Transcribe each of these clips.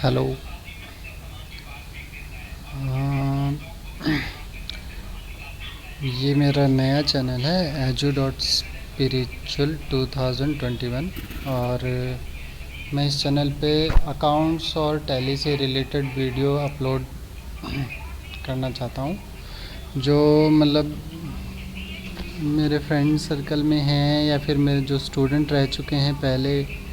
Hello. ये मेरा नया चैनल है edu.spiritual2021 और मैं इस चैनल पे अकाउंट्स और टैली से रिलेटेड वीडियो अपलोड करना चाहता हूँ, जो मतलब मेरे फ्रेंड सर्कल में हैं या फिर मेरे जो स्टूडेंट रह चुके हैं पहले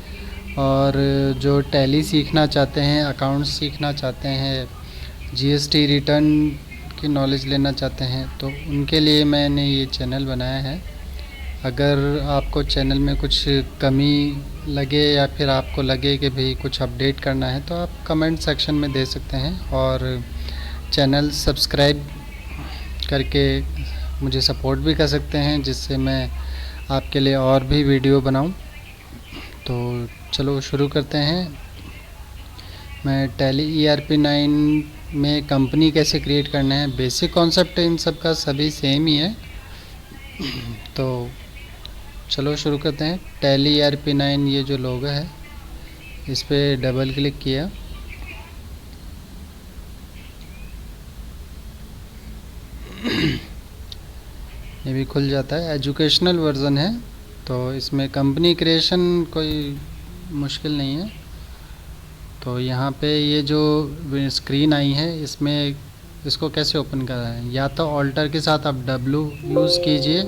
और जो टैली सीखना चाहते हैं, अकाउंट्स सीखना चाहते हैं, जीएसटी रिटर्न की नॉलेज लेना चाहते हैं, तो उनके लिए मैंने ये चैनल बनाया है। अगर आपको चैनल में कुछ कमी लगे या फिर आपको लगे कि भाई कुछ अपडेट करना है, तो आप कमेंट सेक्शन में दे सकते हैं और चैनल सब्सक्राइब करके मुझे सपोर्ट भी कर सकते हैं, जिससे मैं आपके लिए और भी वीडियो बनाऊं। तो चलो शुरू करते हैं। मैं टैली ERP9 में कंपनी कैसे क्रिएट करना है, बेसिक कॉन्सेप्ट इन सब का सभी सेम ही है। तो चलो शुरू करते हैं। टैली ERP9 ये जो लोगो है, इस पर डबल क्लिक किया। ये भी खुल जाता है। एजुकेशनल वर्ज़न है, तो इसमें कंपनी क्रिएशन कोई मुश्किल नहीं है। तो यहाँ पे ये जो स्क्रीन आई है, इसमें इसको कैसे ओपन करना है, या तो ऑल्टर के साथ आप W यूज़ कीजिए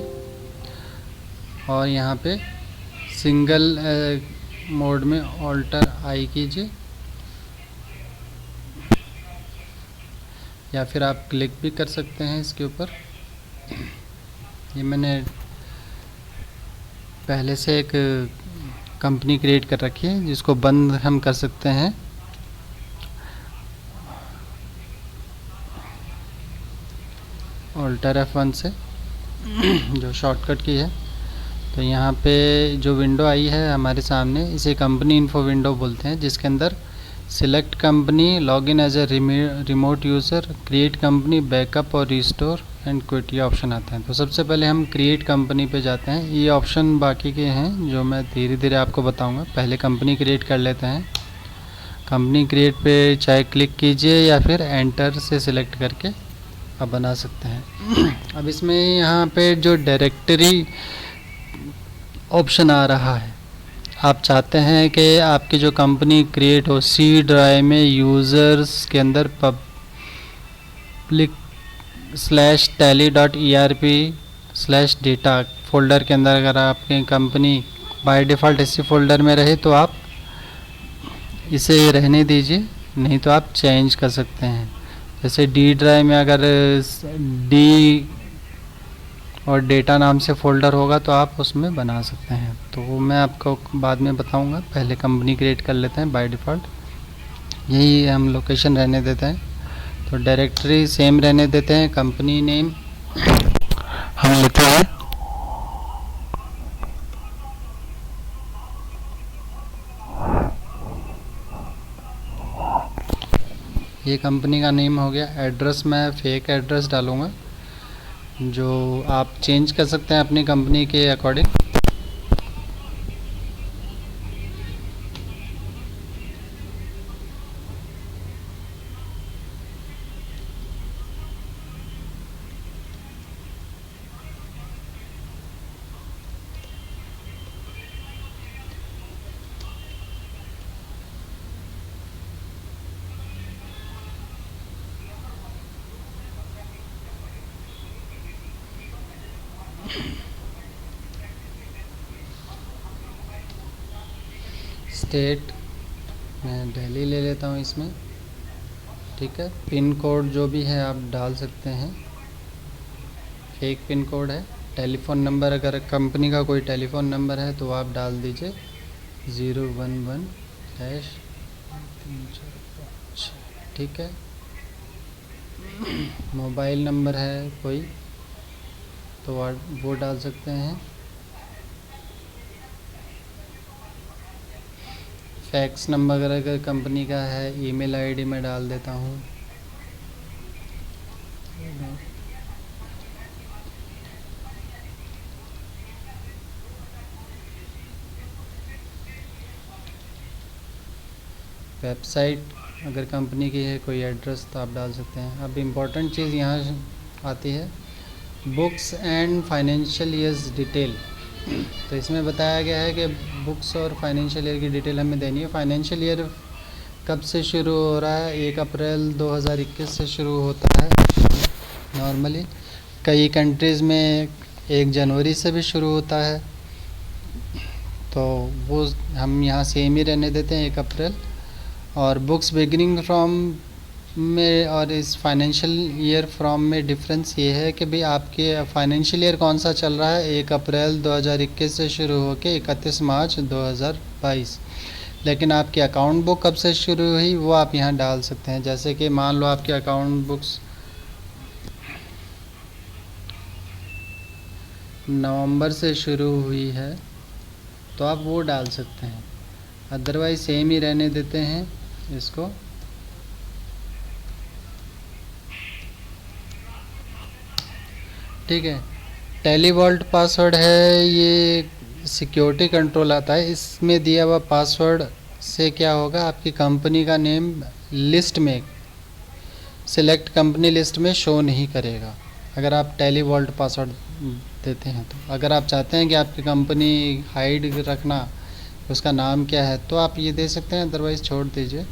और यहाँ पे सिंगल मोड में ऑल्टर I कीजिए, या फिर आप क्लिक भी कर सकते हैं इसके ऊपर। ये मैंने पहले से एक कंपनी क्रिएट कर रखी है, जिसको बंद हम कर सकते हैं। ऑल्टर F1 से जो शॉर्टकट की है। तो यहाँ पे जो विंडो आई है हमारे सामने, इसे कंपनी इन्फो विंडो बोलते हैं, जिसके अंदर select company, login as a remote user, create company, backup और रिस्टोर एंड क्विट, ये ऑप्शन आते हैं। तो सबसे पहले हम क्रिएट कंपनी पे जाते हैं। ये ऑप्शन बाकी के हैं जो मैं धीरे धीरे आपको बताऊंगा। पहले कंपनी क्रिएट कर लेते हैं। कंपनी क्रिएट पे चाहे क्लिक कीजिए या फिर एंटर से सिलेक्ट करके आप बना सकते हैं। अब इसमें यहाँ पे जो डायरेक्टरी ऑप्शन आ रहा है, आप चाहते हैं कि आपकी जो कंपनी क्रिएट हो, सी ड्राइव में यूज़र्स के अंदर पब्लिक /tally.erp/data फोल्डर के अंदर अगर आपकी कंपनी बाय डिफ़ॉल्ट इसी फोल्डर में रहे तो आप इसे रहने दीजिए, नहीं तो आप चेंज कर सकते हैं। जैसे डी ड्राइव में अगर डी और डेटा नाम से फ़ोल्डर होगा तो आप उसमें बना सकते हैं। तो वो मैं आपको बाद में बताऊंगा। पहले कंपनी क्रिएट कर लेते हैं। बाय डिफ़ॉल्ट यही हम लोकेशन रहने देते हैं, तो डायरेक्टरी सेम रहने देते हैं। कंपनी नेम हम लेते हैं ये कंपनी का नेम हो गया। एड्रेस मैं फेक एड्रेस डालूँगा, जो आप चेंज कर सकते हैं अपनी कंपनी के अकॉर्डिंग। स्टेट मैं दिल्ली ले लेता हूँ इसमें, ठीक है। पिन कोड जो भी है आप डाल सकते हैं, फेक पिन कोड है। टेलीफ़ोन नंबर, अगर कंपनी का कोई टेलीफ़ोन नंबर है तो आप डाल दीजिए 011-345, ठीक है। मोबाइल नंबर है कोई तो वो डाल सकते हैं। फैक्स नंबर अगर कंपनी का है, ईमेल आईडी मैं डाल देता हूँ। वेबसाइट अगर कंपनी की है कोई एड्रेस तो आप डाल सकते हैं। अब इम्पोर्टेंट चीज़ यहाँ आती है, books and financial years detail. तो इसमें बताया गया है कि बुक्स और फाइनेंशियल ईयर की डिटेल हमें देनी है। फाइनेंशियल ईयर कब से शुरू हो रहा है? 1 अप्रैल 2021 से शुरू होता है नॉर्मली। कई कंट्रीज़ में 1 जनवरी से भी शुरू होता है, तो वो हम यहाँ सेम ही रहने देते हैं 1 अप्रैल। और बुक्स बिगिनिंग फ्रॉम में और इस फाइनेंशियल ईयर फ्रॉम में डिफरेंस ये है कि भाई आपके फाइनेंशियल ईयर कौन सा चल रहा है, 1 अप्रैल 2021 से शुरू होकर 31 मार्च 2022। लेकिन आपकी अकाउंट बुक कब से शुरू हुई वो आप यहाँ डाल सकते हैं। जैसे कि मान लो आपकी अकाउंट बुक्स नवंबर से शुरू हुई है तो आप वो डाल सकते हैं, अदरवाइज सेम ही रहने देते हैं इसको। ठीक है। टैली वॉल्ट पासवर्ड है, ये सिक्योरिटी कंट्रोल आता है। इसमें दिया हुआ पासवर्ड से क्या होगा, आपकी कंपनी का नेम लिस्ट में, सिलेक्ट कंपनी लिस्ट में शो नहीं करेगा अगर आप टैली वॉल्ट पासवर्ड देते हैं। तो अगर आप चाहते हैं कि आपकी कंपनी हाइड रखना, उसका नाम क्या है, तो आप ये दे सकते हैं, अदरवाइज़ छोड़ दीजिए।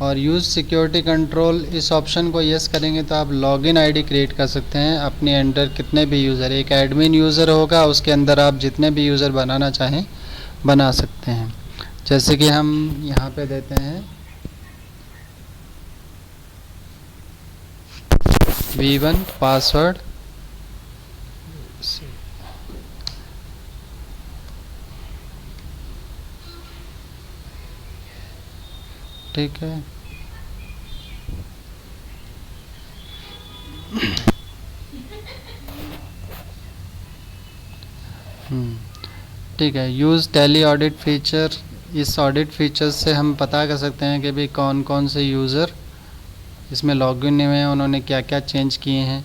और यूज़ सिक्योरिटी कंट्रोल, इस ऑप्शन को यस करेंगे तो आप लॉगिन आईडी क्रिएट कर सकते हैं अपने अंडर कितने भी यूज़र। एक एडमिन यूज़र होगा, उसके अंदर आप जितने भी यूज़र बनाना चाहें बना सकते हैं। जैसे कि हम यहाँ पे देते हैं V1 पासवर्ड, ठीक है। ठीक है। यूज़ टैली ऑडिट फीचर, इस ऑडिट फीचर से हम पता कर सकते हैं कि भाई कौन कौन से यूज़र इसमें लॉगिन हुए हैं, उन्होंने क्या क्या चेंज किए हैं।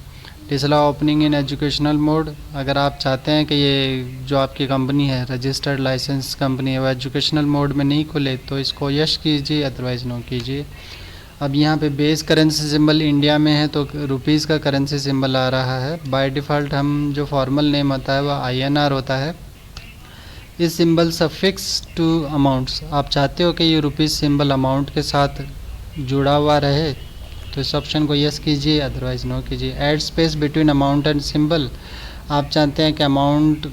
तीसरा, ओपनिंग इन एजुकेशनल मोड। अगर आप चाहते हैं कि ये जो आपकी कंपनी है रजिस्टर्ड लाइसेंस कंपनी है वो एजुकेशनल मोड में नहीं खुले तो इसको यस कीजिए, अदरवाइज़ नो कीजिए। अब यहाँ पे बेस करेंसी सिंबल इंडिया में है तो रुपीज़ का करेंसी सिंबल आ रहा है। बाय डिफ़ॉल्ट हम जो फॉर्मल नेम होता है वह INR होता है। इस सिंबल सफिक्स टू अमाउंट्स, आप चाहते हो कि ये रुपीज़ सिंबल अमाउंट के साथ जुड़ा हुआ रहे तो इस ऑप्शन को यस कीजिए, अदरवाइज़ नो कीजिए। Add space between amount and symbol, आप चाहते हैं कि अमाउंट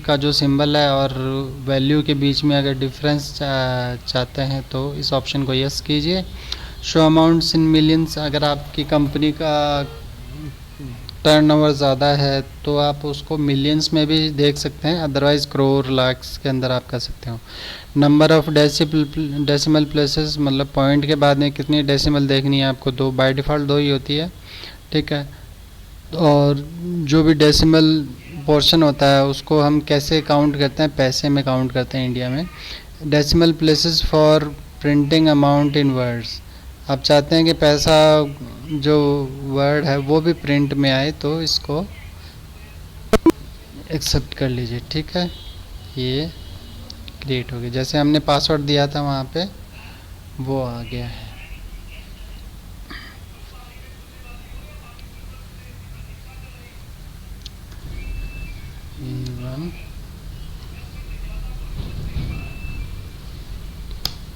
का जो सिंबल है और वैल्यू के बीच में अगर डिफरेंस चाहते हैं तो इस ऑप्शन को यस कीजिए। शो अमाउंट्स इन मिलियंस, अगर आपकी कंपनी का टर्नओवर ज़्यादा है तो आप उसको मिलियंस में भी देख सकते हैं, अदरवाइज़ करोड़ लाख्स के अंदर आप कर सकते हो। नंबर ऑफ़ डेसिमल प्लेसेस, मतलब पॉइंट के बाद में कितनी डेसिमल देखनी है आपको, 2 बाय डिफ़ॉल्ट 2 ही होती है, ठीक है। और जो भी डेसिमल पोर्शन होता है उसको हम कैसे काउंट करते हैं, पैसे में काउंट करते हैं इंडिया में। Decimal places for printing amount in words, आप चाहते हैं कि पैसा जो वर्ड है वो भी प्रिंट में आए तो इसको एक्सेप्ट कर लीजिए, ठीक है। ये क्रिएट हो गया, जैसे हमने पासवर्ड दिया था वहाँ पे वो आ गया है।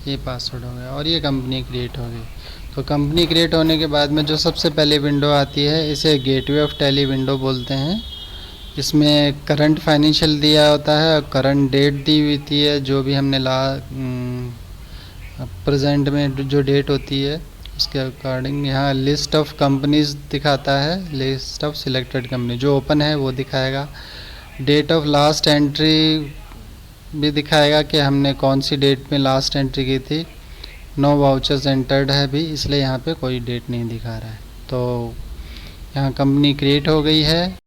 ये पासवर्ड हो गया और ये कंपनी क्रिएट हो गई। तो कंपनी क्रिएट होने के बाद में जो सबसे पहले विंडो आती है इसे गेटवे ऑफ टैली विंडो बोलते हैं। इसमें करंट फाइनेंशियल दिया होता है और करंट डेट दी हुई थी है, जो भी हमने प्रेजेंट में जो डेट होती है उसके अकॉर्डिंग। यहाँ लिस्ट ऑफ कंपनीज दिखाता है, लिस्ट ऑफ सिलेक्टेड कंपनी, जो ओपन है वो दिखाएगा। डेट ऑफ लास्ट एंट्री भी दिखाएगा कि हमने कौन सी डेट में लास्ट एंट्री की थी। नो वाउचर्स एंटर्ड है भी, इसलिए यहाँ पे कोई डेट नहीं दिखा रहा है। तो यहाँ कंपनी क्रिएट हो गई है।